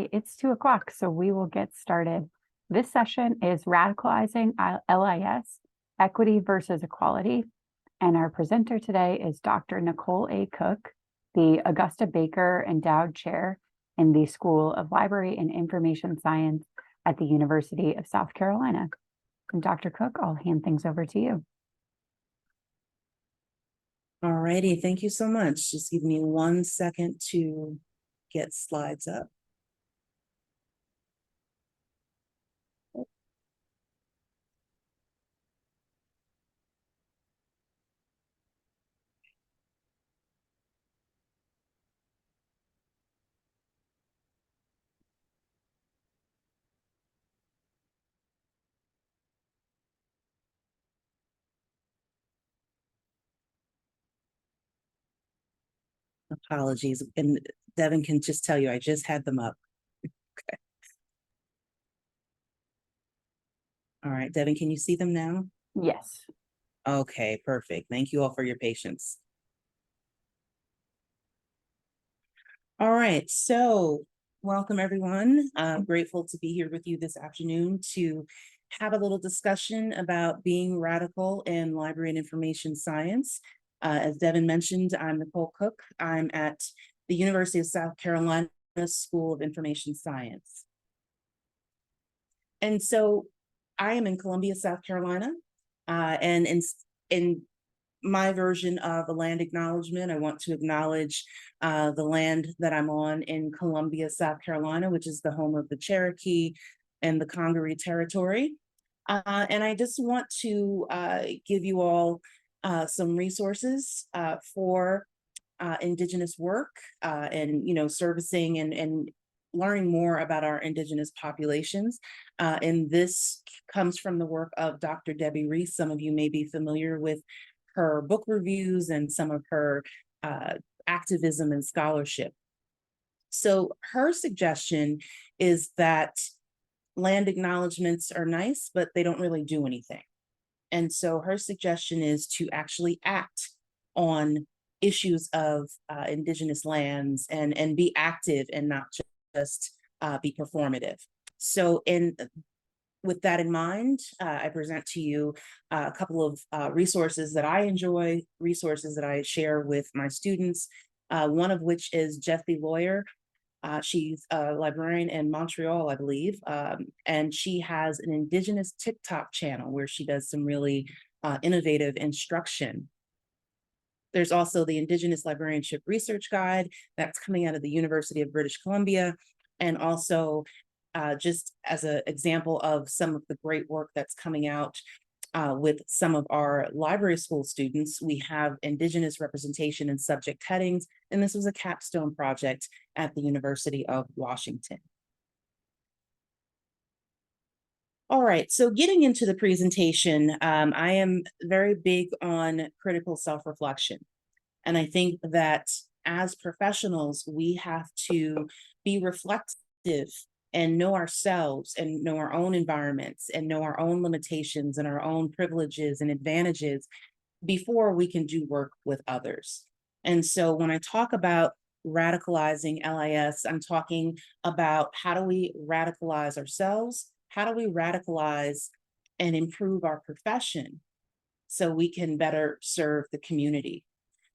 right, it's 2 o'clock, so we will get started. This session is Radicalizing LIS, Equity versus Equality. And our presenter today is Dr. Nicole A. Cooke, the Augusta Baker Endowed Chair in the School of Library and Information Science at the University of South Carolina. And Dr. Cooke, I'll hand things over to you. All righty, thank you so much. Just give me 1 second to get slides up. Apologies, and Devin can just tell you, I just had them up. Okay. All right, Devin, can you see them now? Yes. Okay, perfect. Thank you all for your patience. All right, so welcome everyone. Grateful to be here with you this afternoon to have a little discussion about being radical in library and information science. As Devin mentioned, I'm Nicole Cooke. I'm at the University of South Carolina School of Information Science. And so I am in Columbia, South Carolina, and in my version of a land acknowledgement, I want to acknowledge the land that I'm on in Columbia, South Carolina, which is the home of the Cherokee and the Congaree territory. And I just want to give you all some resources for Indigenous work and, servicing and learning more about our Indigenous populations. And this comes from the work of Dr. Debbie Reese. Some of you may be familiar with her book reviews and some of her activism and scholarship. So her suggestion is that land acknowledgements are nice, but they don't really do anything. And so her suggestion is to actually act on issues of Indigenous lands and be active and not just be performative. So with that in mind, I present to you a couple of resources that I enjoy, resources that I share with my students, one of which is Jessie Lawyer. She's a librarian in Montreal, I believe, and she has an Indigenous TikTok channel where she does some really innovative instruction. There's also the Indigenous Librarianship Research Guide that's coming out of the University of British Columbia, and also just as an example of some of the great work that's coming out with some of our library school students, we have Indigenous representation in subject headings, and this was a capstone project at the University of Washington. All right, so getting into the presentation, I am very big on critical self-reflection. And I think that as professionals, we have to be reflective and know ourselves and know our own environments and know our own limitations and our own privileges and advantages before we can do work with others. And so when I talk about radicalizing LIS, I'm talking about how do we radicalize ourselves? How do we radicalize and improve our profession so we can better serve the community?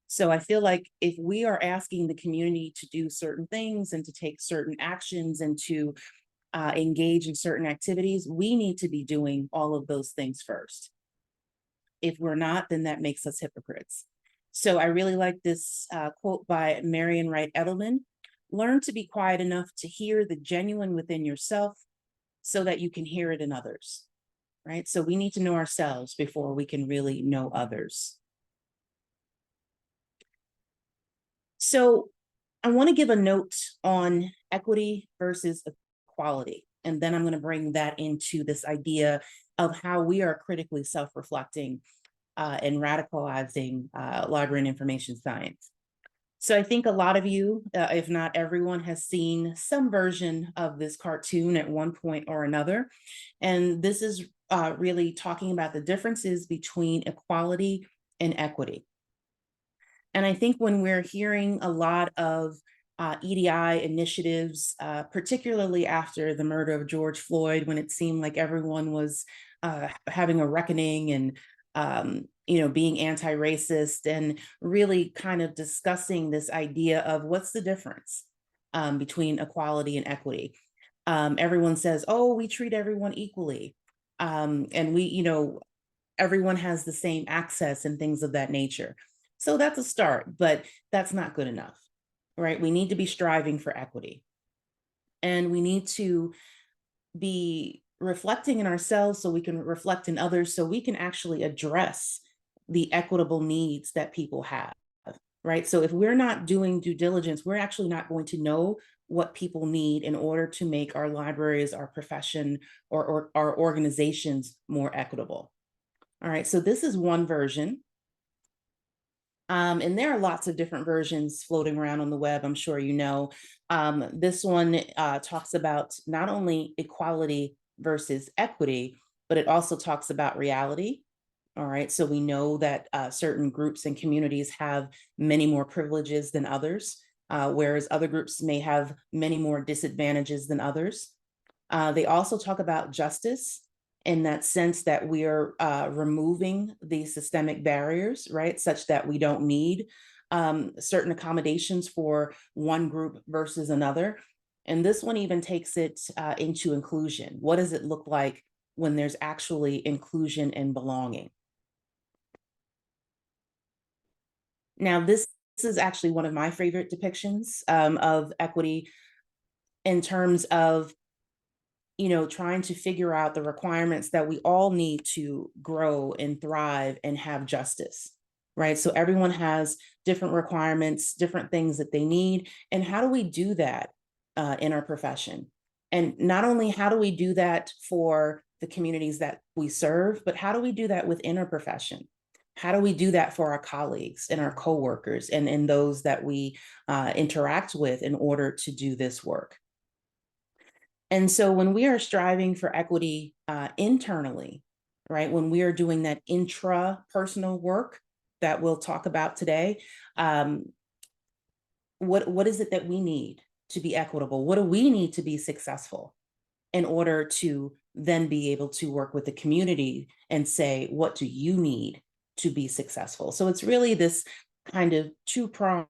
So I feel like if we are asking the community to do certain things and to take certain actions and to engage in certain activities, we need to be doing all of those things first. If we're not, then that makes us hypocrites. So I really like this quote by Marian Wright Edelman: learn to be quiet enough to hear the genuine within yourself so that you can hear it in others, right? So we need to know ourselves before we can really know others. So I want to give a note on equity versus equality, and then I'm going to bring that into this idea of how we are critically self-reflecting and radicalizing library and information science. So I think a lot of you, if not everyone, has seen some version of this cartoon at one point or another. And this is really talking about the differences between equality and equity. And I think when we're hearing a lot of EDI initiatives, particularly after the murder of George Floyd, when it seemed like everyone was having a reckoning and being anti-racist, and really kind of discussing this idea of what's the difference between equality and equity. Everyone says, oh, we treat everyone equally. And everyone has the same access and things of that nature. So that's a start, but that's not good enough, right? We need to be striving for equity. And we need to be reflecting in ourselves so we can reflect in others, so we can actually address the equitable needs that people have, right? So if we're not doing due diligence, we're actually not going to know what people need in order to make our libraries, our profession, or our organizations more equitable. All right, so this is one version. And there are lots of different versions floating around on the web, I'm sure you know. This one talks about not only equality versus equity, but it also talks about reality. All right, so we know that certain groups and communities have many more privileges than others, whereas other groups may have many more disadvantages than others. They also talk about justice, in that sense that we are removing the systemic barriers, right? Such that we don't need certain accommodations for one group versus another. And this one even takes it into inclusion. What does it look like when there's actually inclusion and belonging? Now, this is actually one of my favorite depictions of equity, in terms of trying to figure out the requirements that we all need to grow and thrive and have justice, right? So everyone has different requirements, different things that they need. And how do we do that in our profession? And not only how do we do that for the communities that we serve, but how do we do that within our profession? How do we do that for our colleagues and our coworkers and those that we interact with in order to do this work? And so when we are striving for equity internally, right, when we are doing that intrapersonal work that we'll talk about today, what is it that we need to be equitable? What do we need to be successful in order to then be able to work with the community and say, what do you need to be successful? So it's really this kind of two-prong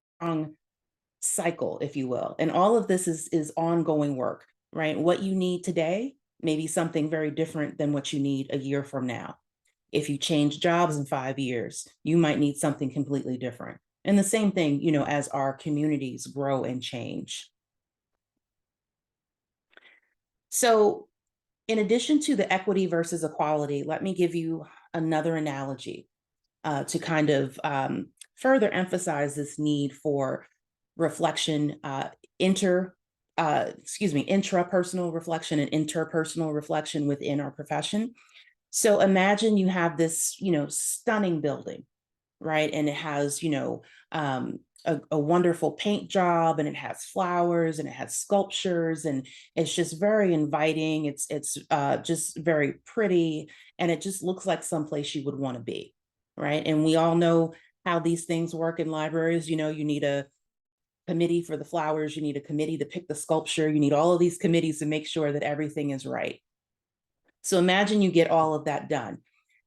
cycle, if you will. And all of this is ongoing work, right? What you need today may be something very different than what you need a year from now. If you change jobs in 5 years, you might need something completely different. And the same thing, as our communities grow and change. So in addition to the equity versus equality, let me give you another analogy to kind of further emphasize this need for reflection, intrapersonal reflection and interpersonal reflection within our profession. So imagine you have this, stunning building, right? And it has, a wonderful paint job, and it has flowers, and it has sculptures, and it's just very inviting. It's just very pretty, and it just looks like someplace you would want to be, right? And we all know how these things work in libraries. You need a committee for the flowers, you need a committee to pick the sculpture, you need all of these committees to make sure that everything is right. So imagine you get all of that done,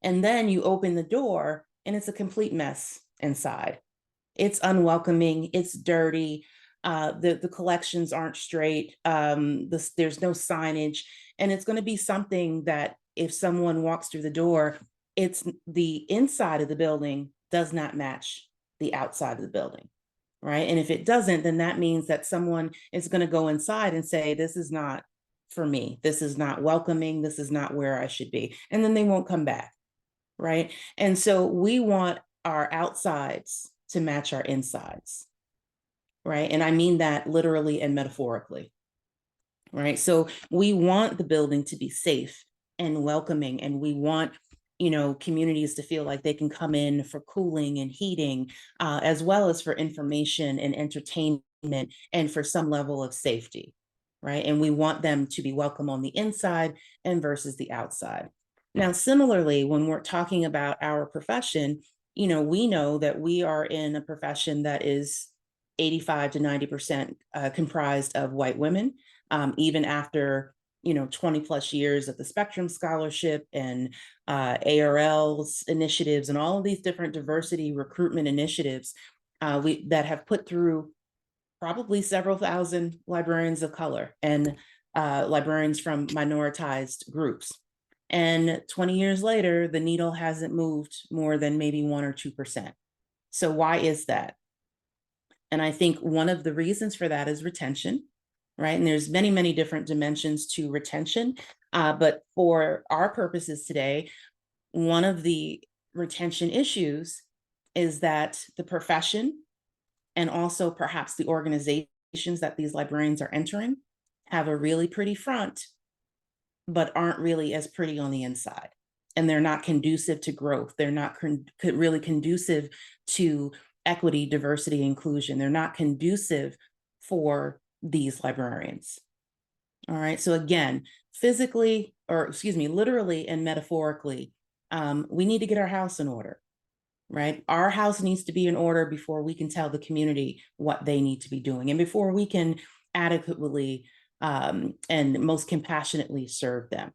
and then you open the door and it's a complete mess inside. It's unwelcoming, it's dirty, the collections aren't straight, there's no signage, and it's going to be something that if someone walks through the door, it's the inside of the building does not match the outside of the building, right? And if it doesn't, then that means that someone is going to go inside and say, this is not for me, this is not welcoming, this is not where I should be, and then they won't come back, right? And so we want our outsides to match our insides, right? And I mean that literally and metaphorically, right? So we want the building to be safe and welcoming, and we want communities to feel like they can come in for cooling and heating, as well as for information and entertainment, and for some level of safety, right? And we want them to be welcome on the inside and versus the outside. Now, similarly, when we're talking about our profession, we know that we are in a profession that is 85 to 90% comprised of white women, even after 20 plus years of the Spectrum Scholarship and ARL's initiatives and all of these different diversity recruitment initiatives that have put through probably several thousand librarians of color and librarians from minoritized groups. And 20 years later, the needle hasn't moved more than maybe 1 or 2%. So why is that? And I think one of the reasons for that is retention, right? And there's many, many different dimensions to retention. But for our purposes today, one of the retention issues is that the profession and also perhaps the organizations that these librarians are entering have a really pretty front, but aren't really as pretty on the inside. And they're not conducive to growth. They're not really conducive to equity, diversity, inclusion. They're not conducive for these librarians. All right. So again, physically, or excuse me, literally and metaphorically, we need to get our house in order, right? Our house needs to be in order before we can tell the community what they need to be doing and before we can adequately and most compassionately serve them.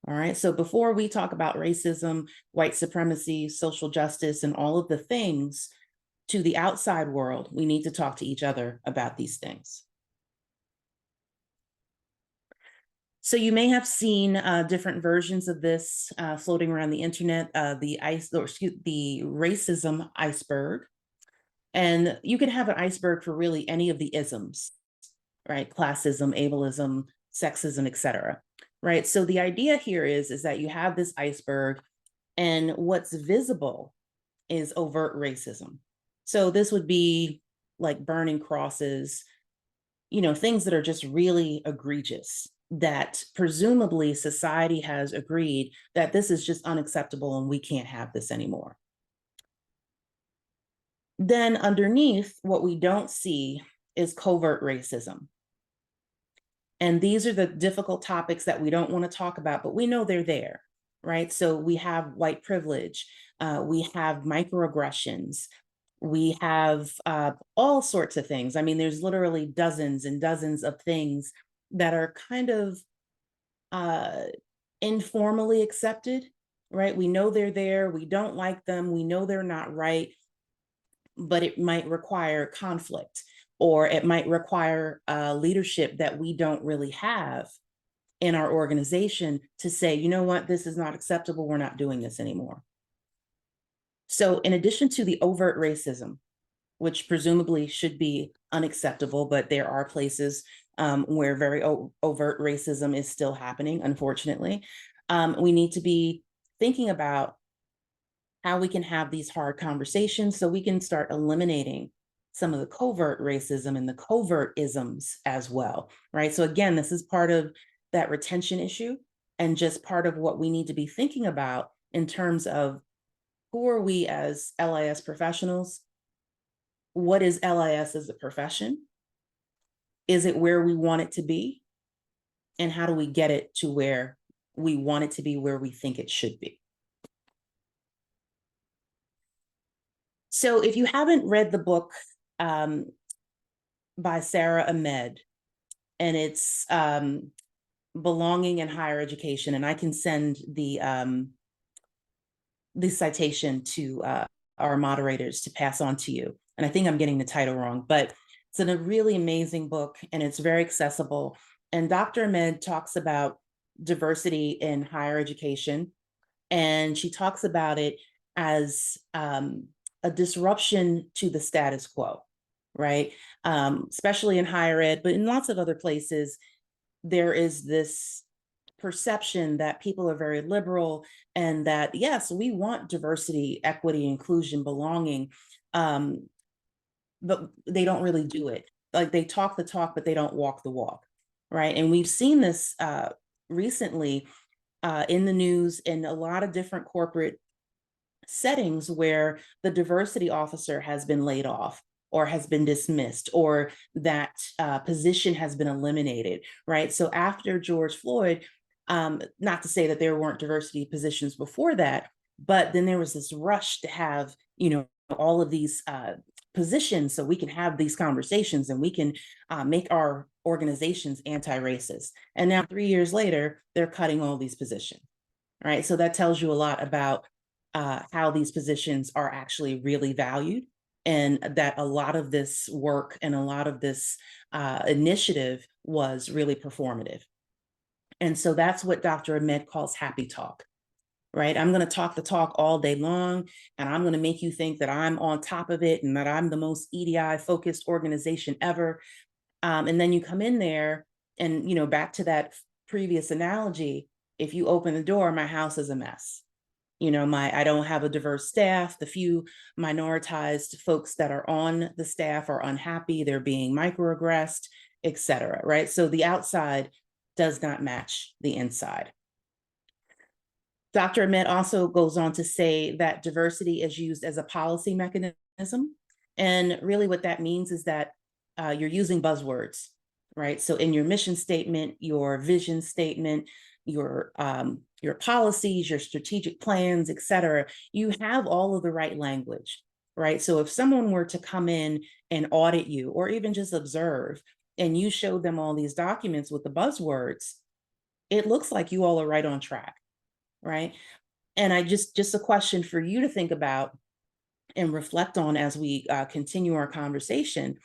All right. So before we talk about racism, white supremacy, social justice, and all of the things to the outside world, we need to talk to each other about these things. So you may have seen different versions of this floating around the internet, the racism iceberg. And you can have an iceberg for really any of the isms, right? Classism, ableism, sexism, etc. Right. So the idea here is that you have this iceberg, and what's visible is overt racism. So this would be like burning crosses, things that are just really egregious, that presumably society has agreed that this is just unacceptable and we can't have this anymore. Then underneath, what we don't see is covert racism. And these are the difficult topics that we don't want to talk about, but we know they're there, right? So we have white privilege, we have microaggressions, we have all sorts of things. I mean, there's literally dozens and dozens of things that are kind of informally accepted, right? We know they're there, we don't like them, we know they're not right, but it might require conflict, or it might require leadership that we don't really have in our organization to say, you know what, this is not acceptable, we're not doing this anymore. So in addition to the overt racism, which presumably should be unacceptable, but there are places where very overt racism is still happening, unfortunately, we need to be thinking about how we can have these hard conversations so we can start eliminating some of the covert racism and the covert isms as well, right? So again, this is part of that retention issue and just part of what we need to be thinking about in terms of who are we as LIS professionals? What is LIS as a profession? Is it where we want it to be? And how do we get it to where we want it to be, where we think it should be? So if you haven't read the book by Sarah Ahmed, and it's Belonging in Higher Education, and I can send the citation to our moderators to pass on to you. And I think I'm getting the title wrong, but it's a really amazing book and it's very accessible. And Dr. Ahmed talks about diversity in higher education, and she talks about it as a disruption to the status quo, right? Especially in higher ed, but in lots of other places, there is this perception that people are very liberal and that, yes, we want diversity, equity, inclusion, belonging, but they don't really do it. Like they talk the talk, but they don't walk the walk, right? And we've seen this recently in the news in a lot of different corporate settings where the diversity officer has been laid off or has been dismissed, or that position has been eliminated, right? So after George Floyd, not to say that there weren't diversity positions before that, but then there was this rush to have, all of these position so we can have these conversations and we can make our organizations anti-racist. And now 3 years later, they're cutting all these positions, right? So that tells you a lot about how these positions are actually really valued, and that a lot of this work and a lot of this initiative was really performative. And so that's what Dr. Ahmed calls happy talk, right? I'm going to talk the talk all day long, and I'm going to make you think that I'm on top of it and that I'm the most EDI focused organization ever. And then you come in there and, back to that previous analogy, if you open the door, my house is a mess. I don't have a diverse staff. The few minoritized folks that are on the staff are unhappy. They're being microaggressed, et cetera, right? So the outside does not match the inside. Dr. Ahmed also goes on to say that diversity is used as a policy mechanism. And really what that means is that you're using buzzwords, right? So in your mission statement, your vision statement, your policies, your strategic plans, et cetera, you have all of the right language, right? So if someone were to come in and audit you or even just observe, and you showed them all these documents with the buzzwords, it looks like you all are right on track, right? And I just a question for you to think about and reflect on as we continue our conversation.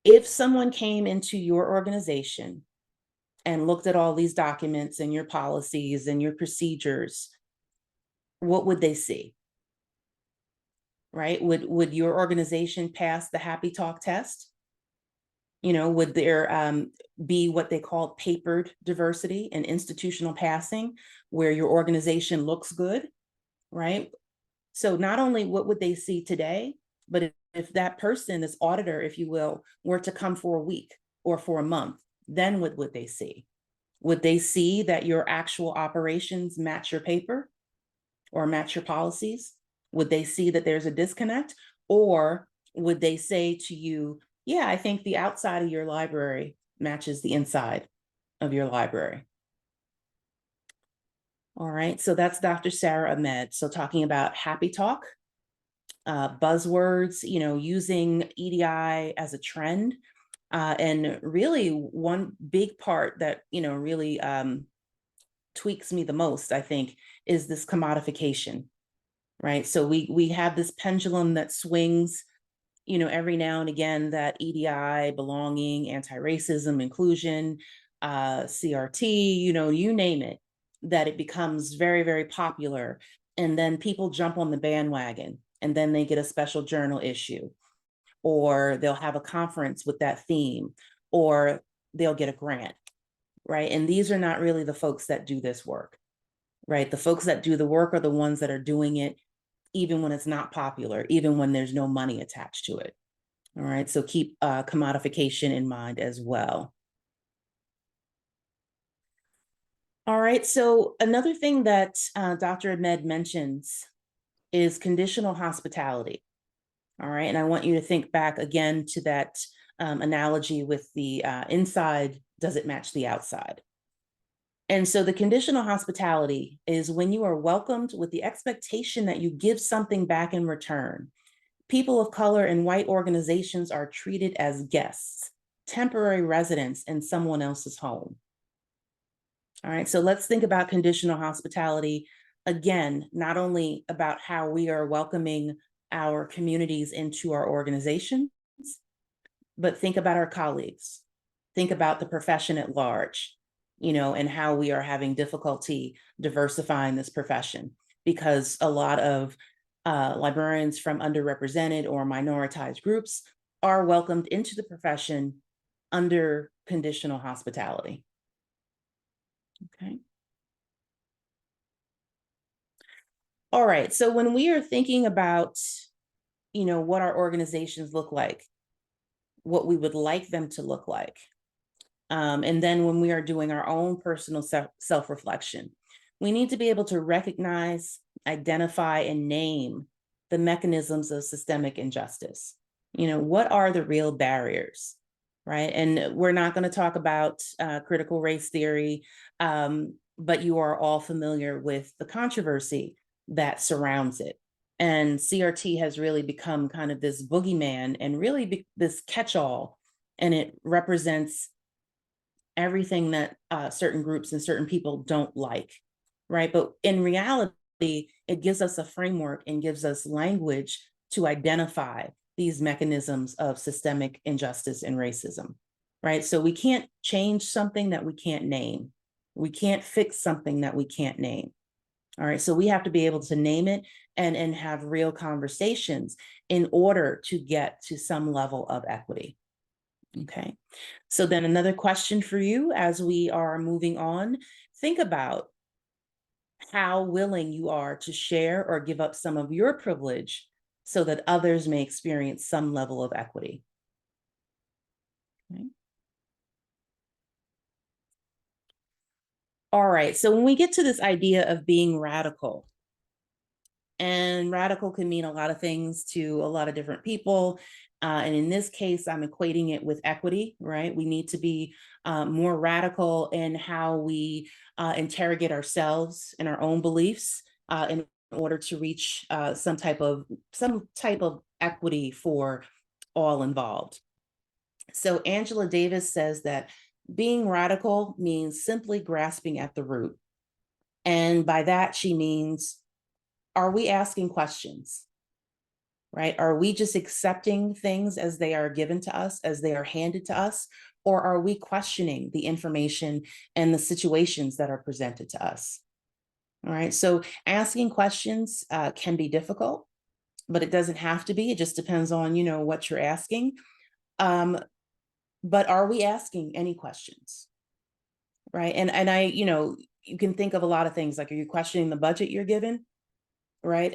If someone came into your organization and looked at all these documents and your policies and your procedures, what would they see? Right? Would your organization pass the happy talk test? Would there be what they call papered diversity and institutional passing, where your organization looks good, right? So not only what would they see today, but if that person, this auditor, if you will, were to come for a week or for a month, then what would they see? Would they see that your actual operations match your paper or match your policies? Would they see that there's a disconnect? Or would they say to you, yeah, I think the outside of your library matches the inside of your library? All right, so that's Dr. Sarah Ahmed. So talking about happy talk, buzzwords, using EDI as a trend. And really one big part that, really tweaks me the most, I think, is this commodification, right? So we have this pendulum that swings, every now and again, that EDI, belonging, anti-racism, inclusion, CRT, you name it, that it becomes very, very popular. And then people jump on the bandwagon, and then they get a special journal issue, or they'll have a conference with that theme, or they'll get a grant, right? And these are not really the folks that do this work, right? The folks that do the work are the ones that are doing it even when it's not popular, even when there's no money attached to it. All right, so keep commodification in mind as well. All right, so another thing that Dr. Ahmed mentions is conditional hospitality. All right, and I want you to think back again to that analogy with the inside, does it match the outside? And so the conditional hospitality is when you are welcomed with the expectation that you give something back in return. People of color and white organizations are treated as guests, temporary residents in someone else's home. All right, so let's think about conditional hospitality. Again, not only about how we are welcoming our communities into our organizations, but think about our colleagues. Think about the profession at large, and how we are having difficulty diversifying this profession, because a lot of librarians from underrepresented or minoritized groups are welcomed into the profession under conditional hospitality. Okay. All right, so when we are thinking about, what our organizations look like, what we would like them to look like, and then when we are doing our own personal self-reflection, we need to be able to recognize, identify, and name the mechanisms of systemic injustice. What are the real barriers, right? And we're not going to talk about critical race theory, but you are all familiar with the controversy that surrounds it. And CRT has really become kind of this boogeyman and really this catch-all, and it represents everything that certain groups and certain people don't like, right? But in reality, it gives us a framework and gives us language to identify these mechanisms of systemic injustice and racism, right? So we can't change something that we can't name. We can't fix something that we can't name. All right, so we have to be able to name it and have real conversations in order to get to some level of equity. Okay, so then another question for you as we are moving on, think about how willing you are to share or give up some of your privilege so that others may experience some level of equity. Okay. All right, so when we get to this idea of being radical, and radical can mean a lot of things to a lot of different people. And in this case, I'm equating it with equity, right? We need to be more radical in how we interrogate ourselves and our own beliefs in order to reach some type of equity for all involved. So Angela Davis says that being radical means simply grasping at the root. And by that, she means, are we asking questions, right? Are we just accepting things as they are given to us, as they are handed to us? Or are we questioning the information and the situations that are presented to us? All right, so asking questions can be difficult, but it doesn't have to be. It just depends on, what you're asking. But are we asking any questions, right? And I, you can think of a lot of things, like, are you questioning the budget you're given? Right.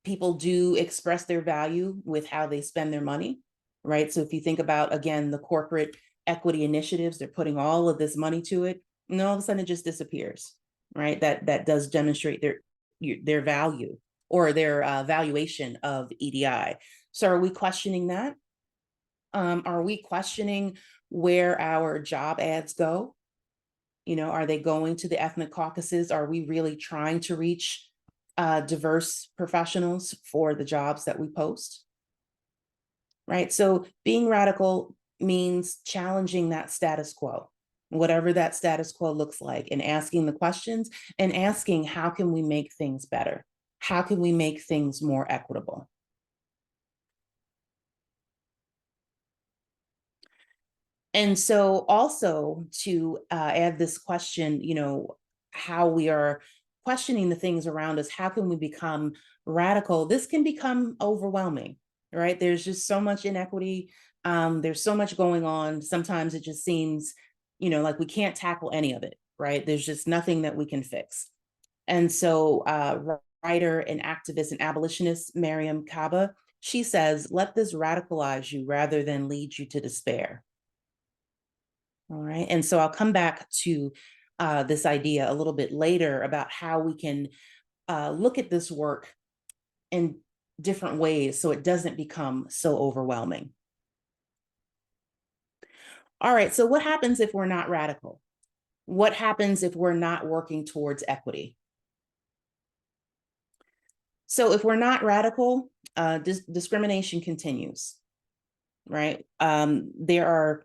People do express their value with how they spend their money. Right. So if you think about, again, the corporate equity initiatives, they're putting all of this money to it, and all of a sudden it just disappears. Right. That does demonstrate their value or their valuation of EDI. So are we questioning that? Are we questioning where our job ads go? Are they going to the ethnic caucuses? Are we really trying to reach diverse professionals for the jobs that we post? Right. So being radical means challenging that status quo, whatever that status quo looks like, and asking the questions and asking, how can we make things better? How can we make things more equitable? And so also to add this question, how we are questioning the things around us, how can we become radical? This can become overwhelming, right? There's just so much inequity. There's so much going on. Sometimes it just seems, like we can't tackle any of it, right? There's just nothing that we can fix. And so writer and activist and abolitionist Mariam Kaba, she says, let this radicalize you rather than lead you to despair. All right. And so I'll come back to this idea a little bit later about how we can look at this work in different ways so it doesn't become so overwhelming. All right. So what happens if we're not radical? What happens if we're not working towards equity? So if we're not radical, discrimination continues, right? There are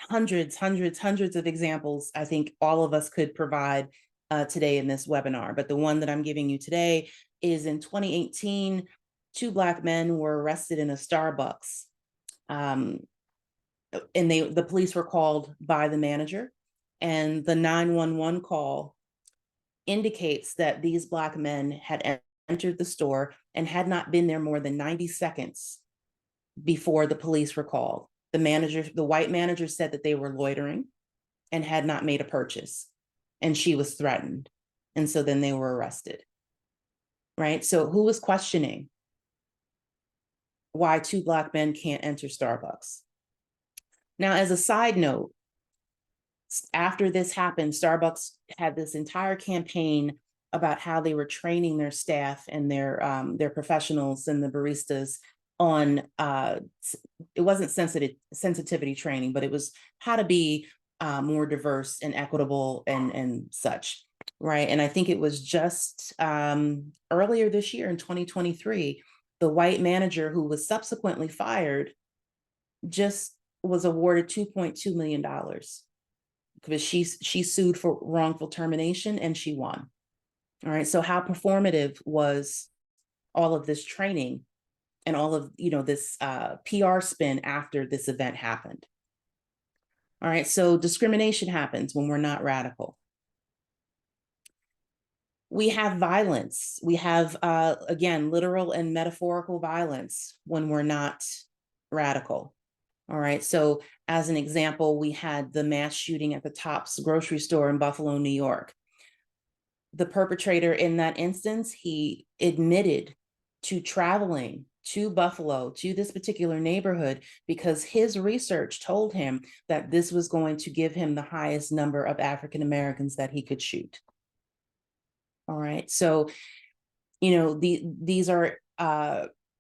hundreds of examples I think all of us could provide today in this webinar. But the one that I'm giving you today is in 2018, 2 Black men were arrested in a Starbucks. And the police were called by the manager, and the 911 call indicates that these Black men had entered the store and had not been there more than 90 seconds before the police were called. The white manager said that they were loitering and had not made a purchase, and she was threatened. And so then they were arrested, right? So who was questioning why 2 Black men can't enter Starbucks? Now, as a side note, after this happened, Starbucks had this entire campaign about how they were training their staff and their professionals and the baristas on it wasn't sensitivity training, but it was how to be more diverse and equitable and such. right? And I think it was just earlier this year in 2023, the white manager who was subsequently fired just was awarded $2.2 million because she sued for wrongful termination and she won. All right. So how performative was all of this training and all of this PR spin after this event happened? All right. So discrimination happens when we're not radical. We have violence. We have, again, literal and metaphorical violence when we're not radical. All right. So, as an example, we had the mass shooting at the Tops grocery store in Buffalo, New York. The perpetrator in that instance, he admitted to traveling to Buffalo, to this particular neighborhood, because his research told him that this was going to give him the highest number of African Americans that he could shoot. All right. So, these are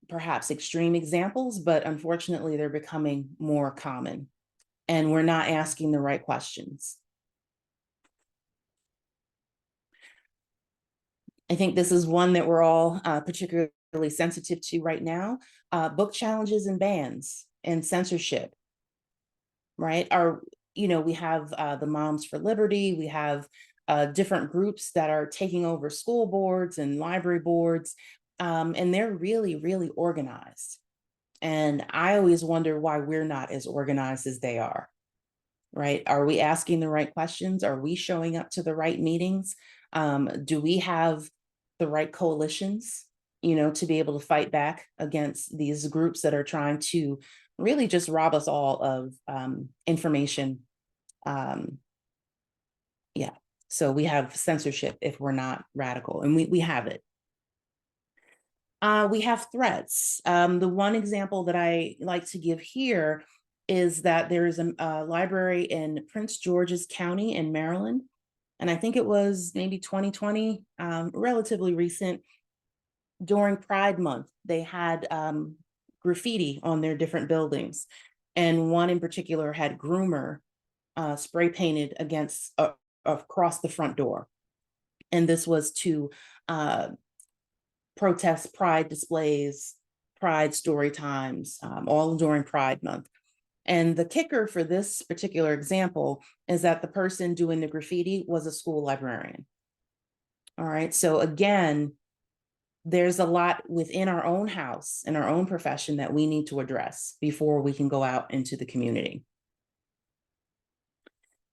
perhaps extreme examples, but unfortunately, they're becoming more common, and we're not asking the right questions. I think this is one that we're all particularly sensitive to right now. Book challenges and bans and censorship, right? We have the Moms for Liberty. We have different groups that are taking over school boards and library boards, and they're really, really organized. And I always wonder why we're not as organized as they are, right? Are we asking the right questions? Are we showing up to the right meetings? Do we have the right coalitions, to be able to fight back against these groups that are trying to really just rob us all of information? Yeah. So we have censorship if we're not radical, and we have it. We have threats. The one example that I like to give here is that there is a library in Prince George's County in Maryland, and I think it was maybe 2020, relatively recent. During Pride Month, they had graffiti on their different buildings, and one in particular had groomer spray painted across the front door, and this was to protest Pride displays, Pride story times, all during Pride Month. And the kicker for this particular example is that the person doing the graffiti was a school librarian. All right. So again, there's a lot within our own house and our own profession that we need to address before we can go out into the community.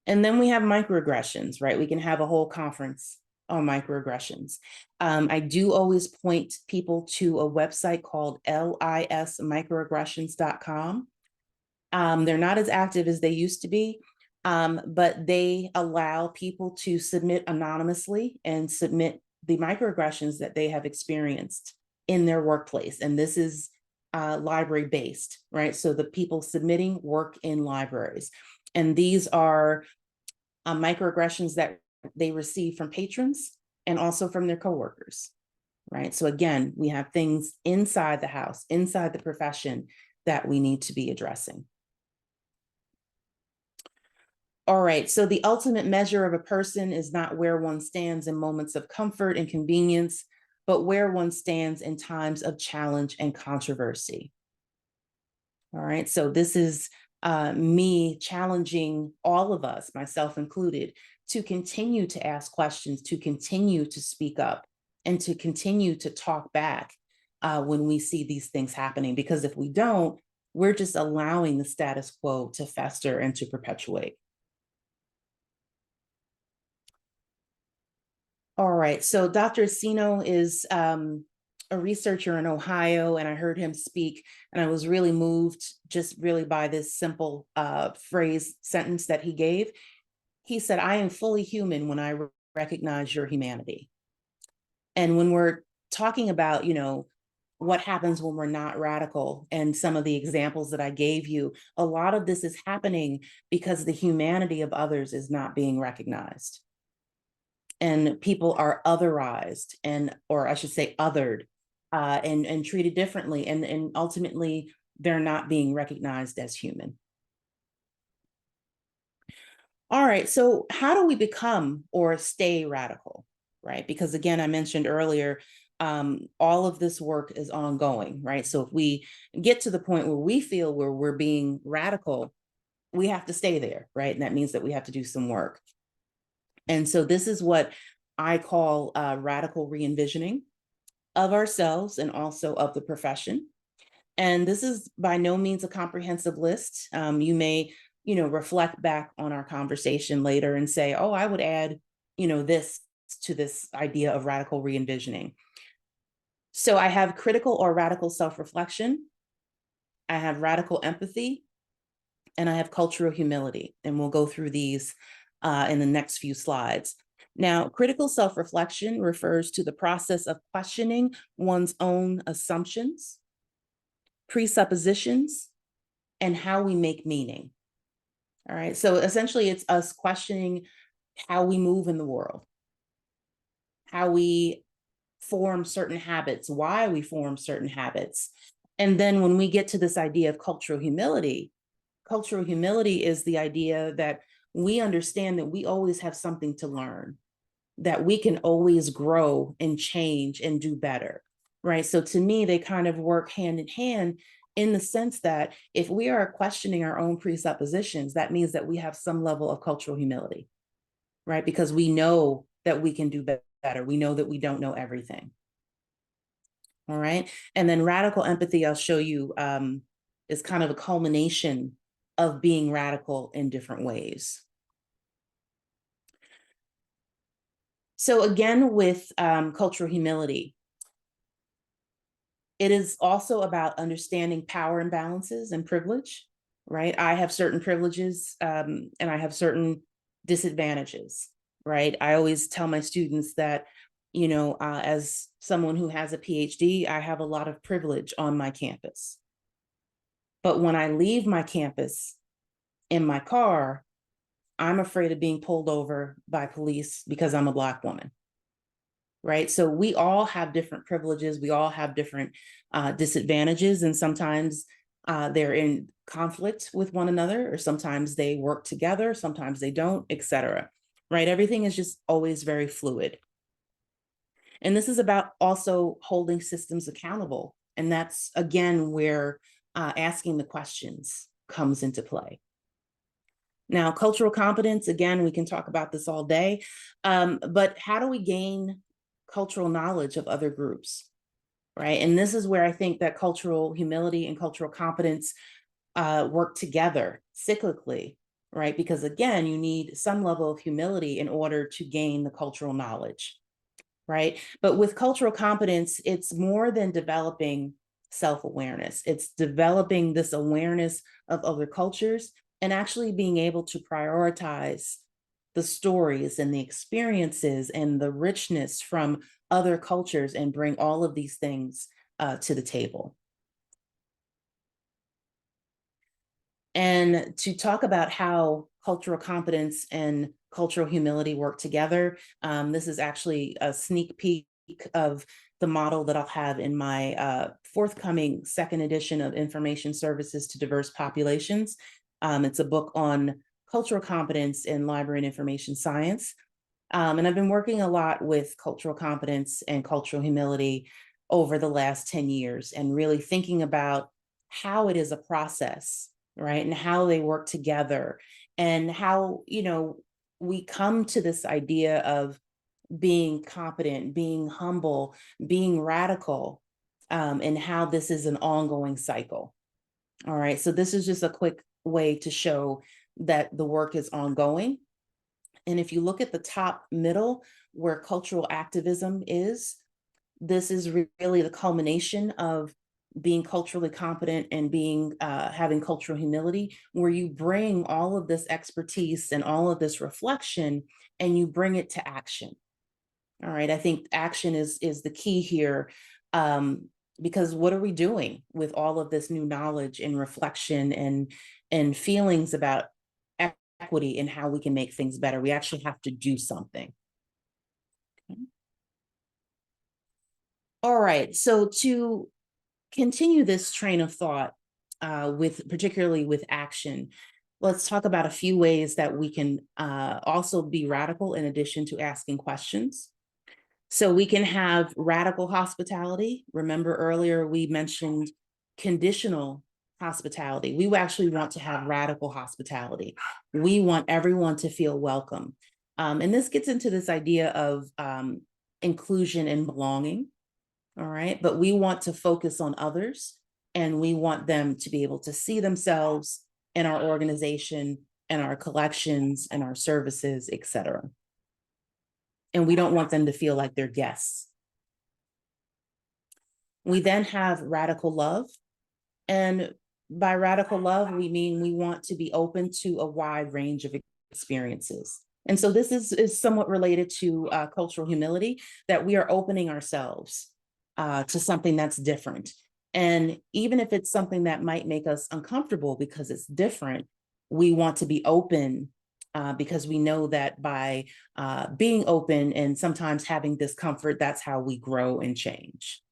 And then we have microaggressions, right? We can have a whole conference on microaggressions. I do always point people to a website called LISmicroaggressions.com. They're not as active as they used to be, but they allow people to submit anonymously and submit the microaggressions that they have experienced in their workplace. And this is library based, right? So the people submitting work in libraries. And these are microaggressions that they receive from patrons and also from their coworkers, right? So again, we have things inside the house, inside the profession that we need to be addressing. All right, so the ultimate measure of a person is not where one stands in moments of comfort and convenience, but where one stands in times of challenge and controversy. All right, so this is me challenging all of us, myself included, to continue to ask questions, to continue to speak up, and to continue to talk back when we see these things happening. Because if we don't, we're just allowing the status quo to fester and to perpetuate. All right, so Dr. Sino is a researcher in Ohio, and I heard him speak, and I was really moved just really by this simple sentence that he gave. He said, "I am fully human when I recognize your humanity." And when we're talking about, what happens when we're not radical, and some of the examples that I gave you, a lot of this is happening because the humanity of others is not being recognized. And people are otherized, or I should say othered, and treated differently. And ultimately, they're not being recognized as human. All right, so how do we become or stay radical, right? Because again, I mentioned earlier, all of this work is ongoing, right? So if we get to the point where we feel where we're being radical, we have to stay there, right? And that means that we have to do some work. And so this is what I call radical re-envisioning of ourselves and also of the profession. And this is by no means a comprehensive list. You may, reflect back on our conversation later and say, oh, I would add, this to this idea of radical re-envisioning. So I have critical or radical self-reflection. I have radical empathy, and I have cultural humility. And we'll go through these in the next few slides. Now, critical self-reflection refers to the process of questioning one's own assumptions, presuppositions, and how we make meaning. All right, so essentially it's us questioning how we move in the world, how we form certain habits, why we form certain habits. And then when we get to this idea of cultural humility is the idea that we understand that we always have something to learn, that we can always grow and change and do better, right? So to me, they kind of work hand in hand in the sense that if we are questioning our own presuppositions, that means that we have some level of cultural humility, right? Because we know that we can do better. We know that we don't know everything. All right. And then radical empathy, I'll show you, is kind of a culmination of being radical in different ways. So again, with cultural humility, it is also about understanding power imbalances and privilege, right? I have certain privileges and I have certain disadvantages, right? I always tell my students that, as someone who has a PhD, I have a lot of privilege on my campus. But when I leave my campus in my car, I'm afraid of being pulled over by police because I'm a Black woman. Right. So we all have different privileges. We all have different disadvantages. And sometimes they're in conflict with one another, or sometimes they work together, sometimes they don't, etc. Right. Everything is just always very fluid. And this is about also holding systems accountable. And that's, again, where asking the questions comes into play. Now, cultural competence, again, we can talk about this all day, but how do we gain cultural knowledge of other groups, right? And this is where I think that cultural humility and cultural competence work together cyclically, right? Because again, you need some level of humility in order to gain the cultural knowledge, right? But with cultural competence, it's more than developing self-awareness. It's developing this awareness of other cultures and actually being able to prioritize the stories and the experiences and the richness from other cultures and bring all of these things to the table. And to talk about how cultural competence and cultural humility work together, this is actually a sneak peek of the model that I'll have in my forthcoming second edition of Information Services to Diverse Populations. It's a book on cultural competence in library and information science. And I've been working a lot with cultural competence and cultural humility over the last 10 years and really thinking about how it is a process, right? And how they work together and how, we come to this idea of being competent, being humble, being radical, and how this is an ongoing cycle. All right, so this is just a quick way to show that the work is ongoing. And if you look at the top middle where cultural activism is, this is really the culmination of being culturally competent and being having cultural humility, where you bring all of this expertise and all of this reflection and you bring it to action. All right, I think action is the key here, because what are we doing with all of this new knowledge and reflection and feelings about equity and how we can make things better? We actually have to do something. Okay. All right, so to continue this train of thought, particularly with action, let's talk about a few ways that we can also be radical in addition to asking questions. So we can have radical hospitality. Remember earlier we mentioned conditional hospitality. We actually want to have radical hospitality. We want everyone to feel welcome. And this gets into this idea of inclusion and belonging. All right. But we want to focus on others, and we want them to be able to see themselves in our organization and our collections and our services, et cetera. And we don't want them to feel like they're guests. We then have radical love. And by radical love, we mean we want to be open to a wide range of experiences. And so this is somewhat related to cultural humility, that we are opening ourselves to something that's different. And even if it's something that might make us uncomfortable because it's different, we want to be open because we know that by being open and sometimes having discomfort, that's how we grow and change.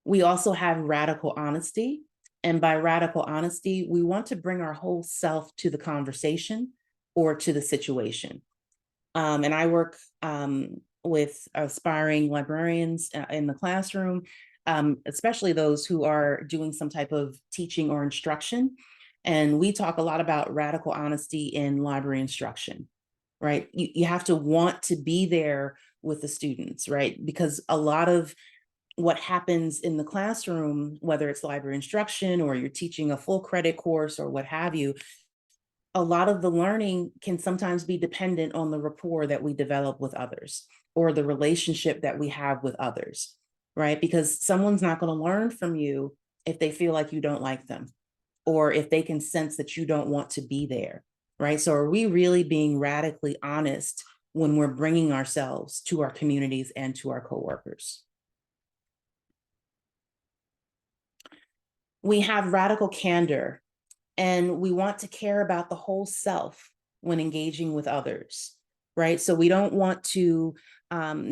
We also have radical honesty. And by radical honesty, we want to bring our whole self to the conversation or to the situation. And I work with aspiring librarians in the classroom, especially those who are doing some type of teaching or instruction. And we talk a lot about radical honesty in library instruction, right? You have to want to be there with the students, right? Because a lot of what happens in the classroom, whether it's library instruction or you're teaching a full credit course or what have you, a lot of the learning can sometimes be dependent on the rapport that we develop with others or the relationship that we have with others, right? Because someone's not going to learn from you if they feel like you don't like them or if they can sense that you don't want to be there, right? So are we really being radically honest when we're bringing ourselves to our communities and to our coworkers? We have radical candor, and we want to care about the whole self when engaging with others, right? So we don't want to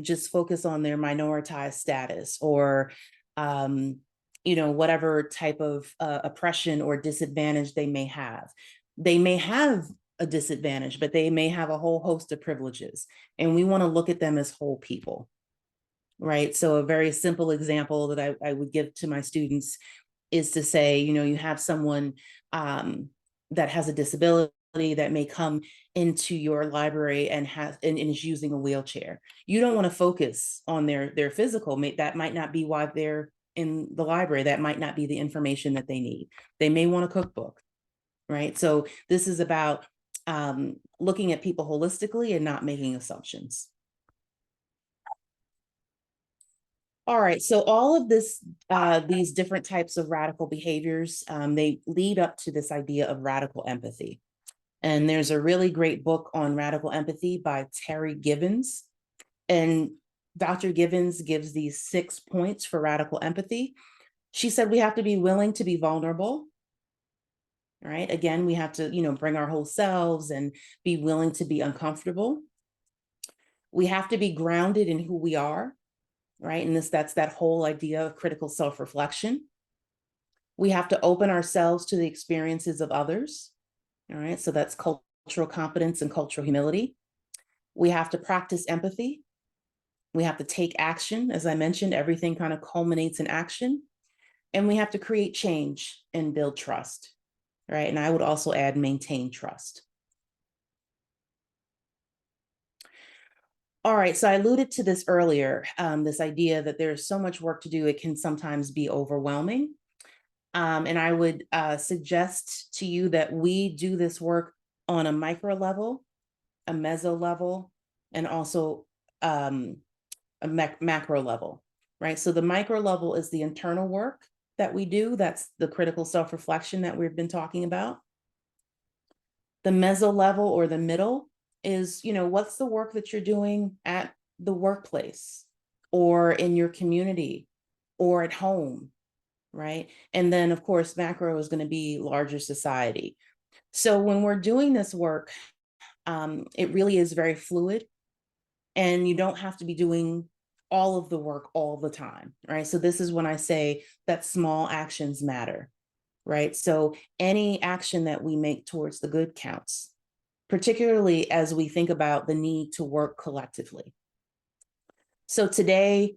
just focus on their minoritized status or, whatever type of oppression or disadvantage they may have. They may have a disadvantage, but they may have a whole host of privileges, and we want to look at them as whole people, right? So a very simple example that I would give to my students is to say, you have someone that has a disability that may come into your library and is using a wheelchair. You don't want to focus on their physical. That might not be why they're in the library. That might not be the information that they need. They may want a cookbook, right? So this is about looking at people holistically and not making assumptions. All right, so all of these different types of radical behaviors, they lead up to this idea of radical empathy. And there's a really great book on radical empathy by Terry Gibbons. And Dr. Gibbons gives these 6 points for radical empathy. She said we have to be willing to be vulnerable, right? Again, we have to, bring our whole selves and be willing to be uncomfortable. We have to be grounded in who we are, right? And that's that whole idea of critical self-reflection. We have to open ourselves to the experiences of others. All right, so that's cultural competence and cultural humility. We have to practice empathy. We have to take action. As I mentioned, everything kind of culminates in action. And we have to create change and build trust, right? And I would also add maintain trust. All right, so I alluded to this earlier, this idea that there's so much work to do, it can sometimes be overwhelming. And I would suggest to you that we do this work on a micro level, a meso level, and also a macro level, right? So the micro level is the internal work that we do. That's the critical self-reflection that we've been talking about. The meso level, or the middle, is, what's the work that you're doing at the workplace or in your community or at home, right? And then, of course, macro is going to be larger society. So when we're doing this work, it really is very fluid, and you don't have to be doing all of the work all the time, right? So this is when I say that small actions matter. right? So any action that we make towards the good counts, particularly as we think about the need to work collectively. So today,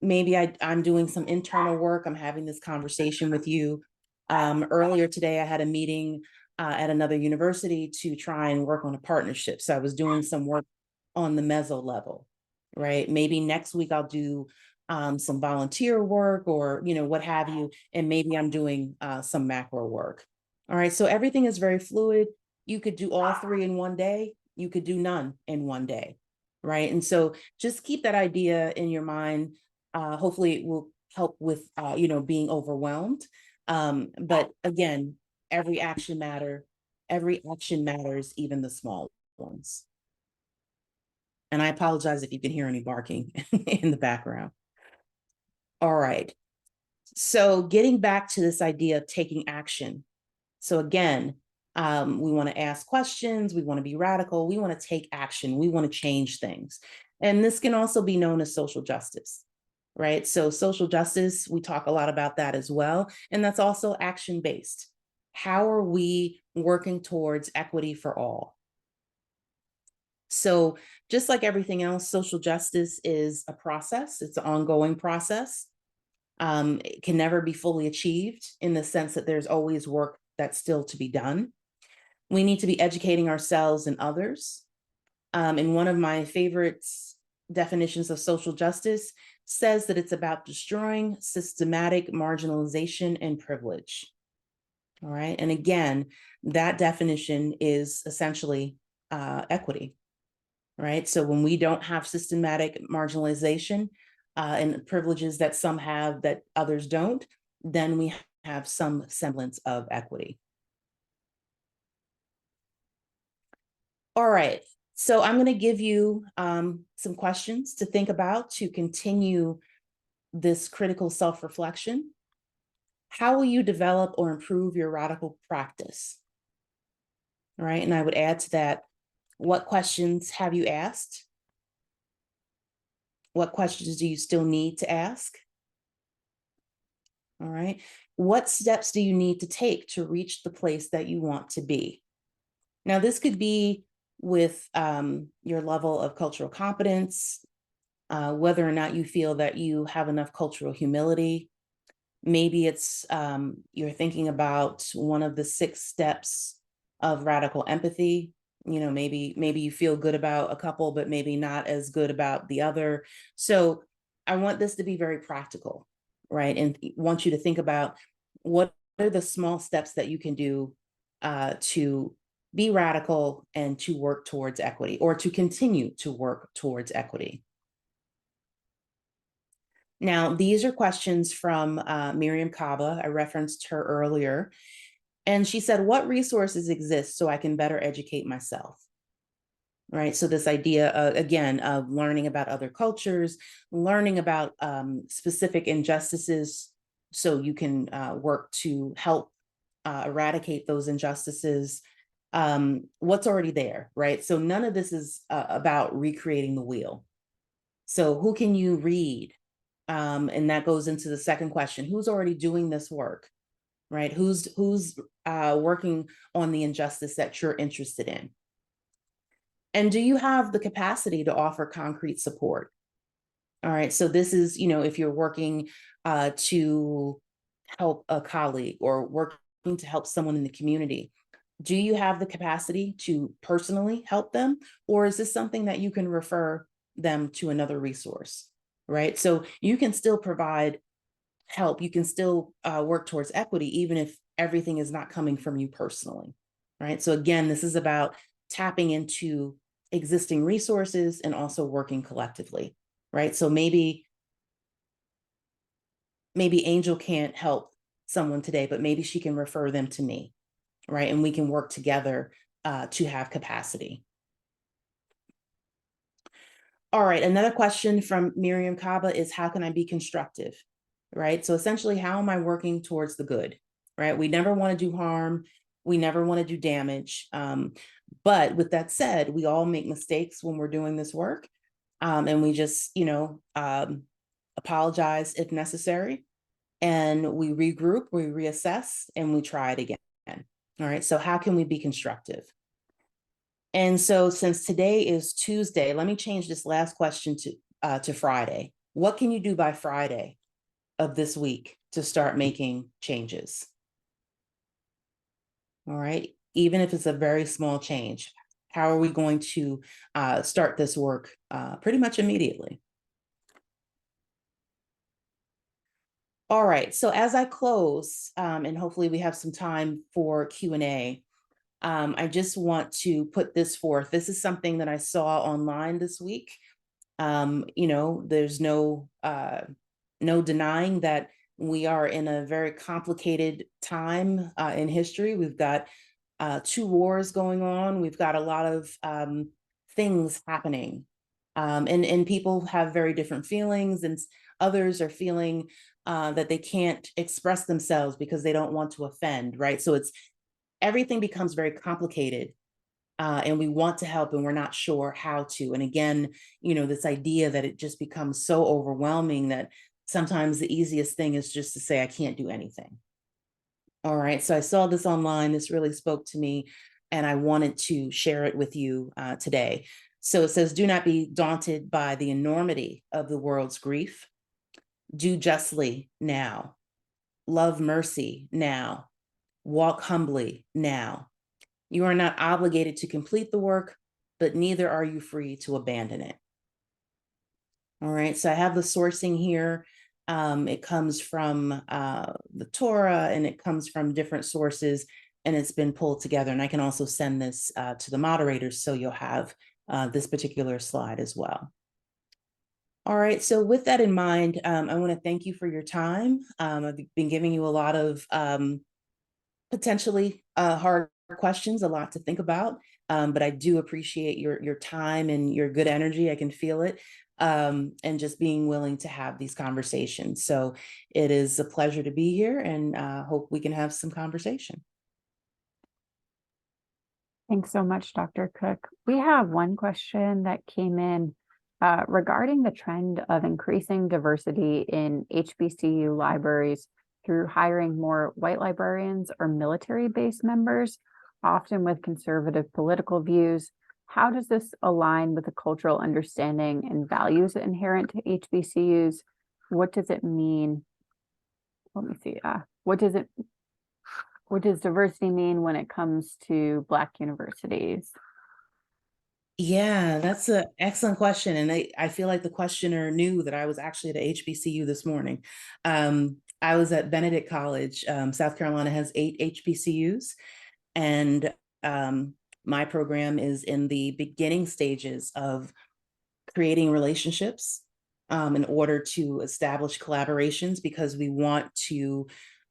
maybe I'm doing some internal work. I'm having this conversation with you. Earlier today, I had a meeting at another university to try and work on a partnership. So I was doing some work on the meso level, right? Maybe next week I'll do some volunteer work or, what have you. And maybe I'm doing some macro work. All right. So everything is very fluid. You could do all three in one day. You could do none in one day. Right. And so just keep that idea in your mind. Hopefully it will help with, being overwhelmed. But again, every action matters, even the small ones. And I apologize if you can hear any barking in the background. All right. So getting back to this idea of taking action. So again, we want to ask questions. We want to be radical. We want to take action. We want to change things. And this can also be known as social justice, right? So social justice, we talk a lot about that as well. And that's also action-based. How are we working towards equity for all? So just like everything else, social justice is a process. It's an ongoing process. It can never be fully achieved in the sense that there's always work that's still to be done. We need to be educating ourselves and others. And one of my favorite definitions of social justice says that it's about destroying systematic marginalization and privilege. All right. And again, that definition is essentially equity. Right. So when we don't have systematic marginalization and privileges that some have that others don't, then we have some semblance of equity. All right. So I'm going to give you some questions to think about to continue this critical self-reflection. How will you develop or improve your radical practice? All right. And I would add to that, what questions have you asked? What questions do you still need to ask? All right. What steps do you need to take to reach the place that you want to be? Now, this could be with your level of cultural competence, whether or not you feel that you have enough cultural humility. Maybe it's you're thinking about one of the 6 steps of radical empathy. Maybe you feel good about a couple, but maybe not as good about the other. So I want this to be very practical, right? And want you to think about what are the small steps that you can do to be radical and to work towards equity, or to continue to work towards equity. Now, these are questions from Miriam Kaba. I referenced her earlier. And she said, what resources exist so I can better educate myself? Right. So this idea, again, of learning about other cultures, learning about specific injustices so you can work to help eradicate those injustices. What's already there, right? So none of this is about recreating the wheel. So who can you read? And that goes into the second question: who's already doing this work, right? Who's working on the injustice that you're interested in? And do you have the capacity to offer concrete support? All right. So this is, if you're working to help a colleague or working to help someone in the community, do you have the capacity to personally help them? Or is this something that you can refer them to another resource, right? So you can still provide help. You can still work towards equity, even if everything is not coming from you personally, right? So again, this is about tapping into existing resources and also working collectively, right? So maybe Angel can't help someone today, but maybe she can refer them to me, right? And we can work together to have capacity. All right, another question from Miriam Kaba is, how can I be constructive, right? So essentially, how am I working towards the good, right? We never want to do harm. We never want to do damage. But with that said, we all make mistakes when we're doing this work. And we just, apologize if necessary. and we regroup, we reassess, and we try it again. All right. So how can we be constructive? And so since today is Tuesday, let me change this last question to Friday. What can you do by Friday of this week to start making changes? All right. Even if it's a very small change, how are we going to start this work pretty much immediately? All right. So as I close, and hopefully we have some time for Q&A, I just want to put this forth. This is something that I saw online this week. There's no denying that we are in a very complicated time in history. We've got 2 wars going on. We've got a lot of things happening. And people have very different feelings, and others are feeling that they can't express themselves because they don't want to offend, right? So everything becomes very complicated. And we want to help and we're not sure how to. And again, this idea that it just becomes so overwhelming that sometimes the easiest thing is just to say, I can't do anything. All right. So I saw this online. This really spoke to me, and I wanted to share it with you today. So it says, do not be daunted by the enormity of the world's grief. Do justly now. Love mercy now. Walk humbly now. You are not obligated to complete the work, but neither are you free to abandon it. All right, so I have the sourcing here. It comes from the Torah, and it comes from different sources, and it's been pulled together. And I can also send this to the moderators, so you'll have this particular slide as well. All right, so with that in mind, I want to thank you for your time. I've been giving you a lot of potentially hard questions, a lot to think about. But I do appreciate your time and your good energy. I can feel it. And just being willing to have these conversations. So it is a pleasure to be here, and hope we can have some conversation. Thanks so much, Dr. Cooke. We have one question that came in regarding the trend of increasing diversity in HBCU libraries through hiring more white librarians or military-based members, often with conservative political views. How does this align with the cultural understanding and values inherent to HBCUs? What does it mean? Let me see. What does diversity mean when it comes to Black universities? Yeah, that's an excellent question. And I feel like the questioner knew that I was actually at a HBCU this morning. I was at Benedict College. South Carolina has 8 HBCUs, and my program is in the beginning stages of creating relationships in order to establish collaborations, because we want to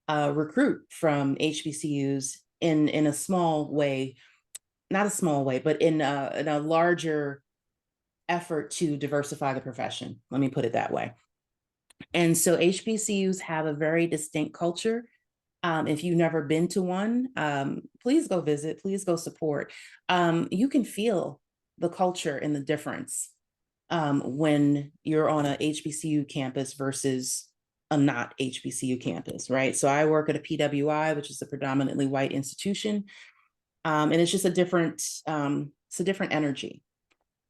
recruit from HBCUs in a small way, not a small way, but in a larger effort to diversify the profession. Let me put it that way. And so HBCUs have a very distinct culture. If you've never been to one, please go visit, please go support. You can feel the culture and the difference when you're on a HBCU campus versus a not HBCU campus, right? So I work at a PWI, which is a predominantly white institution. And it's just it's a different energy,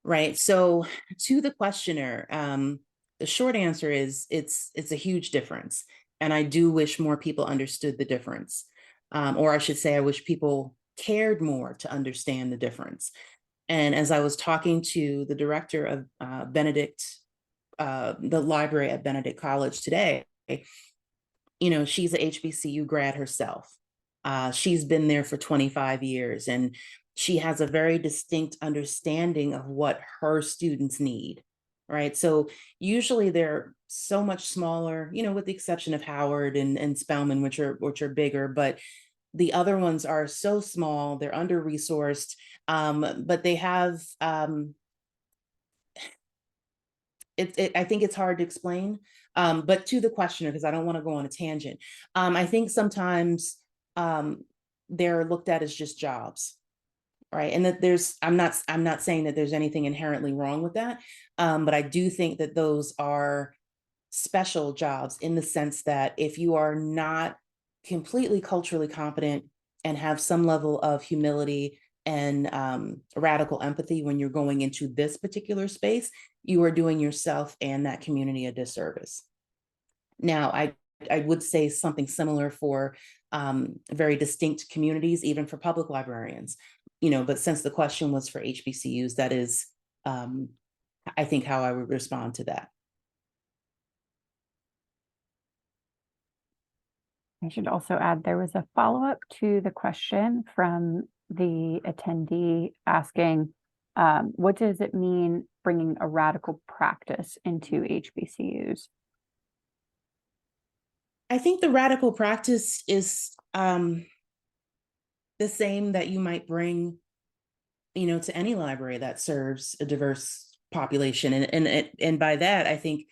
right? So to the questioner, the short answer is it's a huge difference. And I do wish more people understood the difference. Or I should say, I wish people cared more to understand the difference. And as I was talking to the director of the library at Benedict College today, she's a HBCU grad herself. She's been there for 25 years, and she has a very distinct understanding of what her students need, right? So usually they're so much smaller, with the exception of Howard and Spelman, which are bigger, but the other ones are so small, they're under-resourced, but they have, I think it's hard to explain, but to the questioner, because I don't want to go on a tangent, I think sometimes they're looked at as just jobs, right? And that I'm not saying that there's anything inherently wrong with that, but I do think that those are special jobs in the sense that if you are not completely culturally competent and have some level of humility and radical empathy when you're going into this particular space, you are doing yourself and that community a disservice. Now, I would say something similar for very distinct communities, even for public librarians, but since the question was for HBCUs, that is, I think, how I would respond to that. I should also add there was a follow-up to the question from the attendee asking, what does it mean bringing a radical practice into HBCUs? I think the radical practice is the same that you might bring, to any library that serves a diverse population. And by that, I think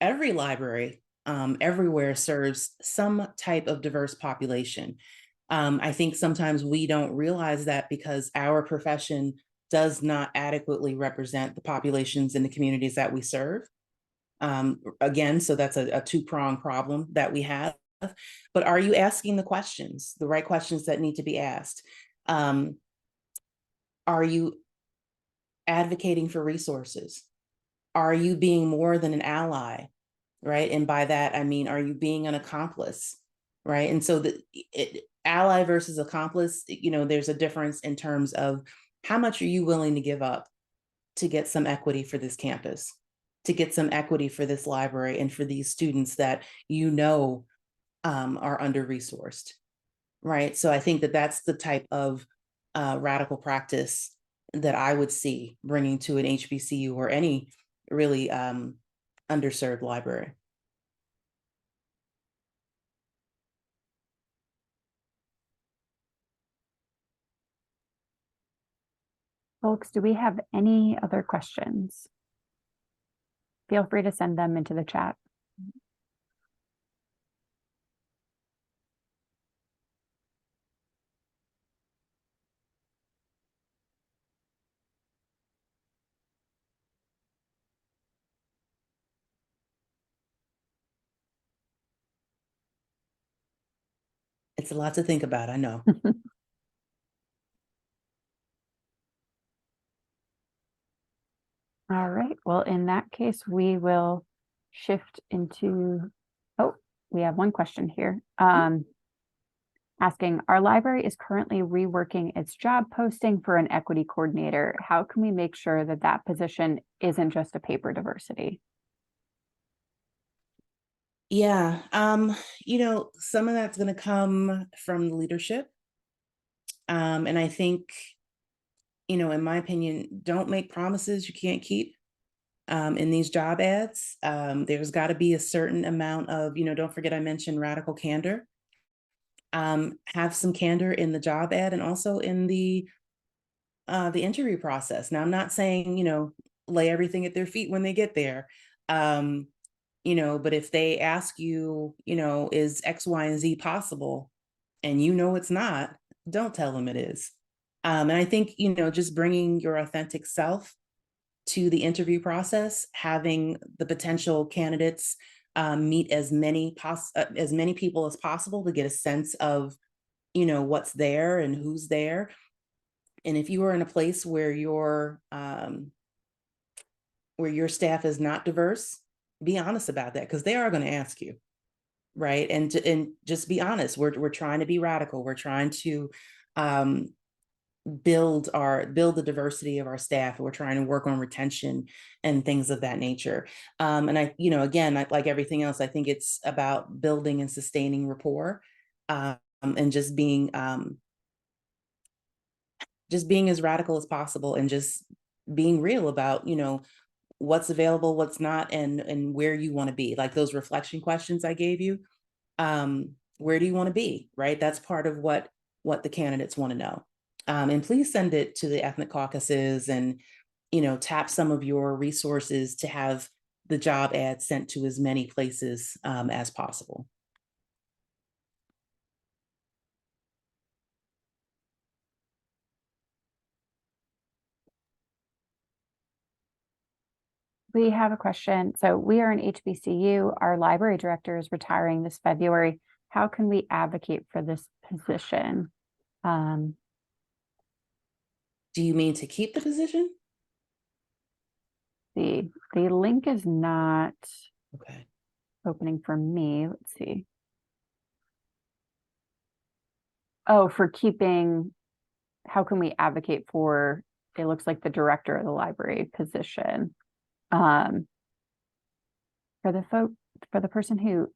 every library everywhere serves some type of diverse population. I think sometimes we don't realize that because our profession does not adequately represent the populations in the communities that we serve. Again, so that's a two-pronged problem that we have. But are you asking the right questions that need to be asked? Are you advocating for resources? Are you being more than an ally, right? And by that, I mean, are you being an accomplice, right? And so ally versus accomplice, there's a difference in terms of how much are you willing to give up to get some equity for this campus, to get some equity for this library and for these students that are under-resourced, right? So I think that that's the type of radical practice that I would see bringing to an HBCU or any really underserved library. Folks, do we have any other questions? Feel free to send them into the chat. It's a lot to think about, I know. All right, well, in that case, we will shift into, we have one question here. Asking, our library is currently reworking its job posting for an equity coordinator. How can we make sure that that position isn't just a paper diversity? Yeah, some of that's going to come from the leadership. And I think, in my opinion, don't make promises you can't keep. In these job ads, there's got to be a certain amount of, don't forget I mentioned radical candor. Have some candor in the job ad and also in the interview process. Now, I'm not saying, lay everything at their feet when they get there. But if they ask you, is X, Y, and Z possible? And it's not, don't tell them it is. And I think, just bringing your authentic self to the interview process, having the potential candidates meet as many people as possible to get a sense of, what's there and who's there. And if you are in a place where your staff is not diverse, be honest about that, because they are going to ask you, right? And just be honest. We're trying to be radical. We're trying to build the diversity of our staff. We're trying to work on retention and things of that nature. And I, again, like everything else, I think it's about building and sustaining rapport, and just being as radical as possible, and just being real about, what's available, what's not, and where you want to be. Like those reflection questions I gave you, where do you want to be, right? That's part of what the candidates want to know. And please send it to the ethnic caucuses and, tap some of your resources to have the job ad sent to as many places as possible. We have a question. So we are an HBCU. Our library director is retiring this February. How can we advocate for this position? Do you mean to keep the position? The link is not Okay. opening for me. Let's see. Oh, for keeping, how can we advocate for, it looks like the director of the library position. For the person who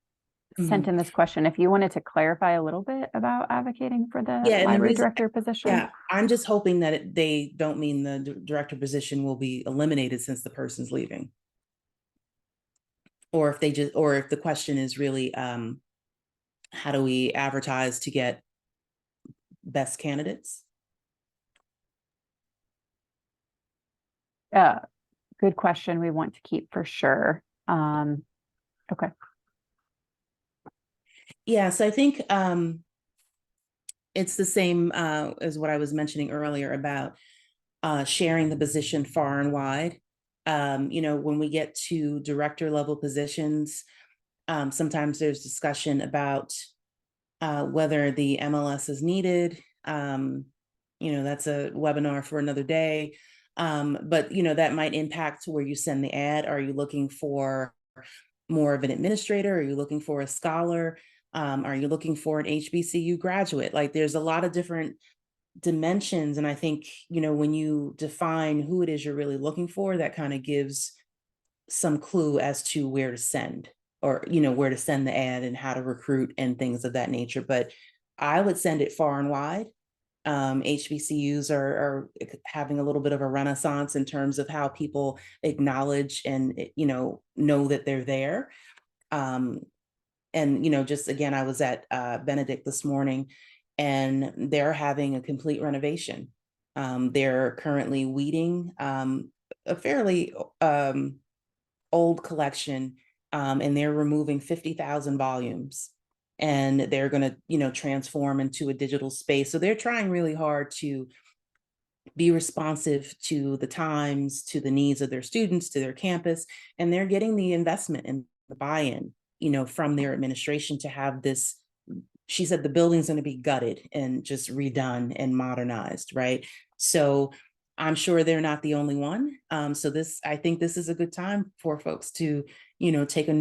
sent in this question, if you wanted to clarify a little bit about advocating for the Yeah, and the library reason, director position. yeah, I'm just hoping that they don't mean the director position will be eliminated since the person's leaving. Or if the question is really, how do we advertise to get best candidates? Good question. We want to keep for sure. Okay. Yeah, so I think it's the same as what I was mentioning earlier about sharing the position far and wide. When we get to director level positions, sometimes there's discussion about whether the MLS is needed. That's a webinar for another day. But that might impact where you send the ad. Are you looking for more of an administrator? Are you looking for a scholar? Are you looking for an HBCU graduate? Like there's a lot of different dimensions. And I think, when you define who it is you're really looking for, that kind of gives some clue as to where to send, or, where to send the ad and how to recruit and things of that nature. But I would send it far and wide. HBCUs are having a little bit of a renaissance in terms of how people acknowledge and, know that they're there. And just again, I was at Benedict this morning, and they're having a complete renovation. They're currently weeding a fairly old collection, and they're removing 50,000 volumes, and they're going to, transform into a digital space. So they're trying really hard to be responsive to the times, to the needs of their students, to their campus, and they're getting the investment and the buy-in, from their administration to have this. She said the building's going to be gutted and just redone and modernized, right? So I'm sure they're not the only one. I think this is a good time for folks to, take a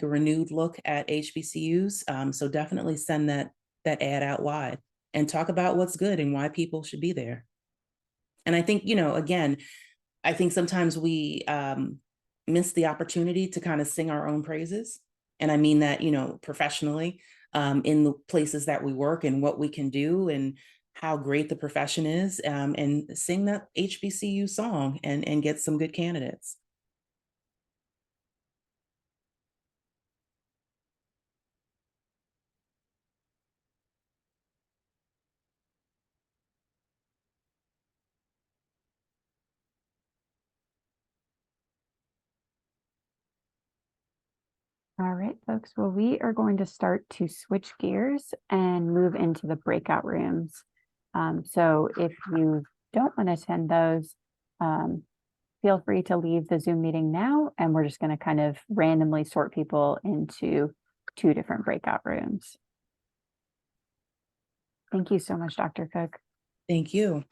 renewed look at HBCUs. So definitely send that ad out wide and talk about what's good and why people should be there. And I think, again, I think sometimes we miss the opportunity to kind of sing our own praises. And I mean that, professionally, in the places that we work and what we can do and how great the profession is, and sing that HBCU song and get some good candidates. All right, folks. Well, we are going to start to switch gears and move into the breakout rooms. So if you don't want to attend those, feel free to leave the Zoom meeting now, and we're just going to kind of randomly sort people into 2 different breakout rooms. Thank you so much, Dr. Cooke. Thank you.